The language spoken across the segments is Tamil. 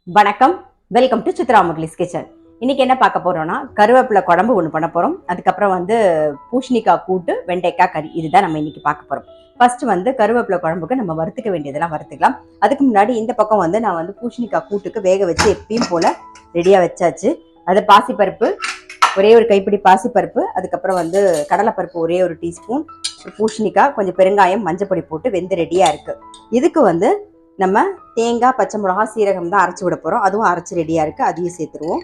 வணக்கம், welcome to Chitra Murali's kitchen. இன்னைக்கு என்ன பார்க்க போறோம்னா கருவேப்பிலை குழம்பு ஒன்று பண்ண போறோம். அதுக்கப்புறம் பூசணிக்காய் கூட்டு, வெண்டைக்காய் கறி, இதுதான் நம்ம இன்னைக்கு பார்க்க போறோம். ஃபர்ஸ்ட் கருவேப்பிலை குழம்புக்கு நம்ம வறுத்துக்க வேண்டியதெல்லாம் வறுத்துக்கலாம். அதுக்கு முன்னாடி இந்த பக்கம் நான் பூசணிக்காய் கூட்டுக்கு வேக வச்சு எப்பயும் போல ரெடியா வச்சாச்சு. அது பாசிப்பருப்பு, ஒரே ஒரு கைப்பிடி பாசிப்பருப்பு, அதுக்கப்புறம் கடலைப்பருப்பு ஒரே ஒரு டீஸ்பூன், பூசணிக்காய், கொஞ்சம் பெருங்காயம், மஞ்சப்பொடி போட்டு வெந்து ரெடியா இருக்கு. இதுக்கு நம்ம தேங்காய், பச்சை மிளகா, சீரகம் தான் அரைச்சி விட போகிறோம். அதுவும் அரைச்சி ரெடியாக இருக்குது, அதையும் சேர்த்துருவோம்.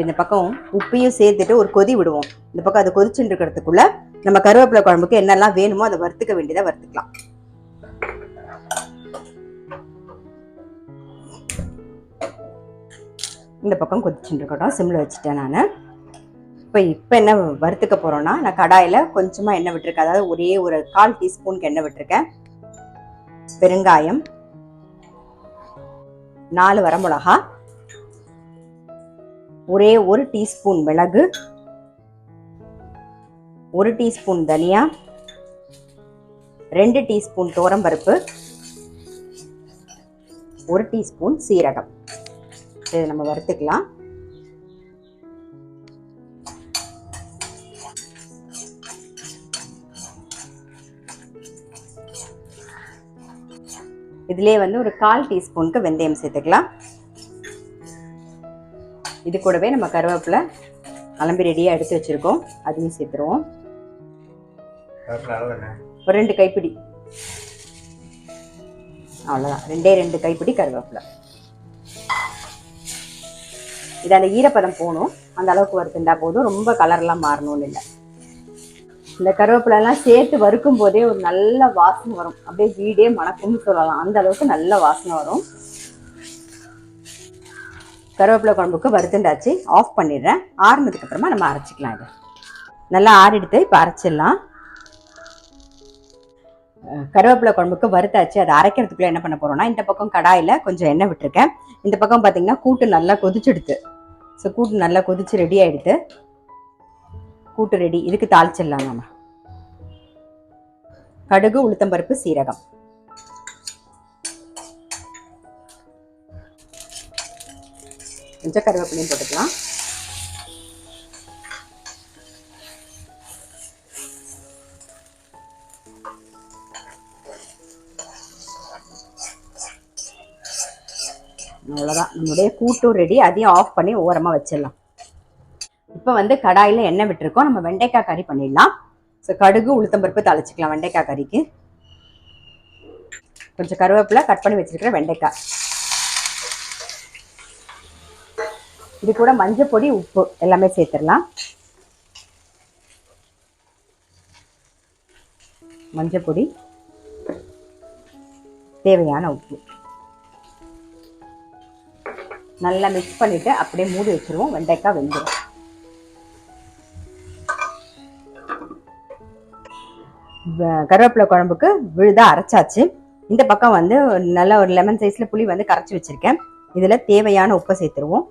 இந்த பக்கம் உப்பையும் சேர்த்துட்டு ஒரு கொதி விடுவோம். இந்த பக்கம் அது கொதிச்சுட்டு இருக்கிறதுக்குள்ள நம்ம கருவேப்பிலை குழம்புக்கு என்னெல்லாம் வேணுமோ அதை வறுத்துக்க வேண்டியதை வறுத்துக்கலாம். இந்த பக்கம் கொதிச்சுட்டு இருக்கட்டும், சிம்மில் வச்சுட்டேன் நான். இப்போ என்ன வறுத்துக்க போகிறோன்னா, நான் கடாயில் கொஞ்சமாக எண்ணெய் விட்டுருக்கேன். அதாவது ஒரே ஒரு 1/4 டீஸ்பூனுக்கு எண்ணெய் விட்டுருக்கேன். பெருங்காயம், 4 வரமிளகா, ஒரே ஒரு டீஸ்பூன் மிளகு, 1 டீஸ்பூன் தனியா, 2 டீஸ்பூன் துவரம்பருப்பு, 1 டீஸ்பூன் சீரகம். இதை நம்ம வறுத்துக்கலாம். இதுலேயே ஒரு 1/4 டீஸ்பூனுக்கு வெந்தயம் சேர்த்துக்கலாம். இது கூடவே நம்ம கருவேப்பிலை அலம்பி ரெடியாக எடுத்து வச்சுருக்கோம், அதையும் சேர்த்துருவோம். ஒரு 2 கைப்பிடி, அவ்வளோதான், 2 கைப்பிடி கருவேப்பிலை. இது அந்த ஈரப்பதம் போகணும், அந்த அளவுக்கு வறுத்துண்டா போதும். ரொம்ப கலர்லாம் மாறணும்னு இல்லை. இந்த கருவேப்பிலெல்லாம் சேர்த்து வறுக்கும் போதே ஒரு நல்ல வாசனை வரும். அப்படியே வீடே மணக்கும்னு சொல்லலாம், அந்த அளவுக்கு நல்ல வாசனை வரும். கருவேப்பிலை குழம்புக்கு வறுத்துண்டாச்சு, ஆஃப் பண்ணிடுறேன். ஆறுனதுக்கு அப்புறமா நம்ம அரைச்சிக்கலாம். இது நல்லா ஆறிடுத்து, இப்போ அரைச்சிடலாம். கருவேப்பிலை குழம்புக்கு வறுத்தாச்சு. அதை அரைக்கிறதுக்குள்ள என்ன பண்ண போறோம்னா, இந்த பக்கம் கடாயில் கொஞ்சம் எண்ணெய் விட்டுருக்கேன். இந்த பக்கம் பார்த்தீங்கன்னா கூட்டு நல்லா கொதிச்சுடுது. ஸோ கூட்டு நல்லா கொதிச்சு ரெடி ஆகிடுது. கூட்டு ரெடி. இதுக்கு தாளிச்சிடலாம். நம்ம கடுகு, உளுத்தம்பருப்பு, சீரகம், கொஞ்சம் கருவேப்பிலையும் போட்டுக்கலாம். அவ்வளோதான், நம்மளுடைய கூட்டும் ரெடி. அதையும் ஆஃப் பண்ணி ஓரமாக வச்சிடலாம். இப்போ கடாயில் எண்ணெய் விட்டுருக்கோம். நம்ம வெண்டைக்காய் கறி பண்ணிடலாம். ஸோ கடுகு, உளுத்தம்பருப்பு தாளிச்சிக்கலாம் வெண்டைக்காய் கறிக்கு. கொஞ்சம் கருவேப்பிலை, கட் பண்ணி வச்சிருக்கிற வெண்டைக்காய், இது கூட மஞ்சள் பொடி, உப்பு எல்லாமே சேர்த்துடலாம். மஞ்சள் பொடி, தேவையான உப்பு, நல்லா மிக்ஸ் பண்ணிட்டு அப்படியே மூடி வச்சிருவோம். வெண்டைக்காய் வெந்துடும். கருவேப்பிலை குழம்புக்கு விழுதா அரைச்சாச்சு. இந்த பக்கம் நல்ல ஒரு லெமன் சைஸ்ல புளி கரைச்சி வச்சிருக்கேன். இதுல தேவையான உப்பை சேர்த்துருவோம்.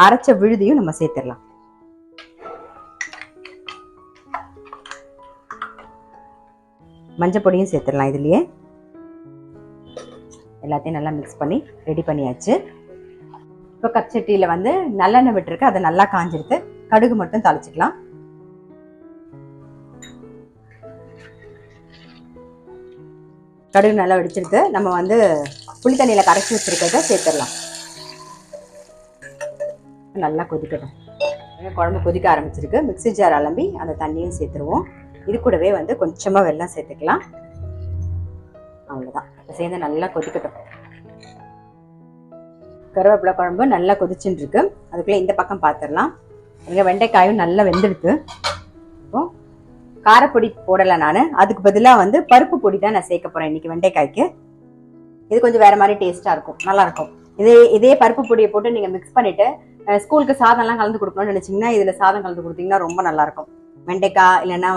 அரைச்ச விழுதியும் நம்ம சேர்த்துடலாம். மஞ்சள் பொடியும் சேர்த்துடலாம். இதுலயே எல்லாத்தையும் நல்லா மிக்ஸ் பண்ணி ரெடி பண்ணியாச்சு. இப்போ கச்சட்டியில நல்லெண்ணெய் விட்டுருக்கு, அதை நல்லா காஞ்சிருக்கு. கடுகு மட்டும் தாளிச்சுக்கலாம். கடுகு நல்லா வெடிச்சிருக்கு. நம்ம புளி தண்ணியில கரைச்சி வச்சிருக்கிறத சேர்த்துடலாம். நல்லா கொதிக்கட்டும். குழம்பு கொதிக்க ஆரம்பிச்சிருக்கு. மிக்ஸி ஜார் அலம்பி அந்த தண்ணியும் சேர்த்துருவோம். இது கூடவே கொஞ்சமா வெல்லம் சேர்த்துக்கலாம். அவ்வளோதான், சேர்ந்து நல்லா கொதிக்கட்டும். கருவேப்பிலை குழம்பு நல்லா கொதிச்சுட்டு இருக்கு. அதுக்குள்ள இந்த பக்கம் பார்த்துடலாம். வெண்டைக்காயும் நல்லா வெந்துடுது. இப்போ காரப்பொடி போடலை நான், அதுக்கு பதிலாக பருப்பு பொடி தான் நான் சேர்க்க போறேன் இன்னைக்கு வெண்டைக்காய்க்கு. இது கொஞ்சம் வேற மாதிரி டேஸ்டா இருக்கும், நல்லா இருக்கும். இதே பருப்பு பொடியை போட்டு நீங்க மிக்ஸ் பண்ணிட்டு ஸ்கூலுக்கு சாதம்லாம் கலந்து கொடுக்கணும்னு நினைச்சீங்கன்னா இதுல சாதம் கலந்து கொடுத்தீங்கன்னா ரொம்ப நல்லா இருக்கும். வெண்டைக்காய் இல்லைன்னா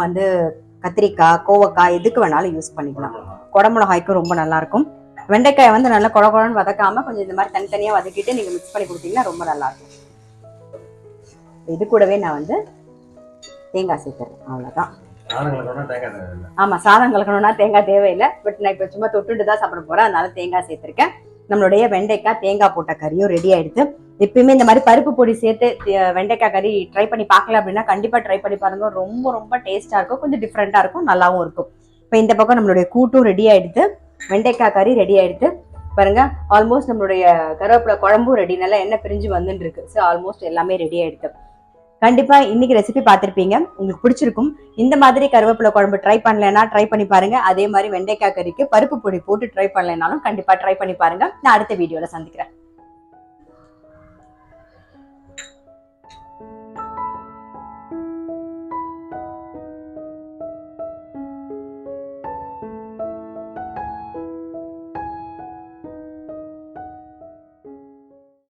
கத்திரிக்காய், கோவக்காய், எதுக்கு வேணாலும் யூஸ் பண்ணிக்கலாம். குடமிளகாய்க்கும் ரொம்ப நல்லா இருக்கும். வெண்டைக்காய் நல்லா குழன்னு வதக்காம கொஞ்சம் இந்த மாதிரி தனித்தனியா வதக்கிட்டு நீங்க மிக்ஸ் பண்ணி கொடுத்தீங்கன்னா ரொம்ப நல்லா இருக்கும். இது கூடவே நான் தேங்காய் சேர்த்துறேன். அவ்வளவுதான். ஆமா, சாதம் கலக்கணும்னா தேங்காய் தேவையில்லை. பட் நான் இப்ப சும்மா தொட்டுட்டு தான் சாப்பிட போறேன், அதனால தேங்காய் சேர்த்திருக்கேன். நம்மளுடைய வெண்டைக்காய் தேங்காய் போட்ட கறியும் ரெடி ஆயிடுது. எப்பயுமே இந்த மாதிரி பருப்பு பொடி சேர்த்து வெண்டைக்காய் கறி ட்ரை பண்ணி பார்க்கல அப்படின்னா கண்டிப்பா ட்ரை பண்ணி பாருங்க. ரொம்ப ரொம்ப டேஸ்டா இருக்கும், கொஞ்சம் டிஃப்ரெண்டா இருக்கும், நல்லாவும் இருக்கும். இப்போ இந்த பக்கம் நம்மளுடைய கூட்டும் ரெடி ஆயிடுது, வெண்டைக்காய் கறி ரெடி ஆயிடுது. பாருங்க ஆல்மோஸ்ட் நம்மளுடைய கருவேப்பிலை குழம்பும் ரெடி, நல்லா எண்ணெய் பிரிஞ்சு வந்துட்டு இருக்கு. ஸோ ஆல்மோஸ்ட் எல்லாமே ரெடி ஆயிடுது. கண்டிப்பா இன்னைக்கு ரெசிபி பார்த்திருப்பீங்க, உங்களுக்கு பிடிச்சிருக்கும். இந்த மாதிரி கருவேப்பிலை குழம்பு ட்ரை பண்ணலன்னா ட்ரை பண்ணி பாருங்க. அதே மாதிரி வெண்டைக்காய் கறிக்கு பருப்பு பொடி போட்டு ட்ரை பண்ணலனாலும் கண்டிப்பா ட்ரை பண்ணி பாருங்க. நான் அடுத்த வீடியோல சந்திக்கிறேன்.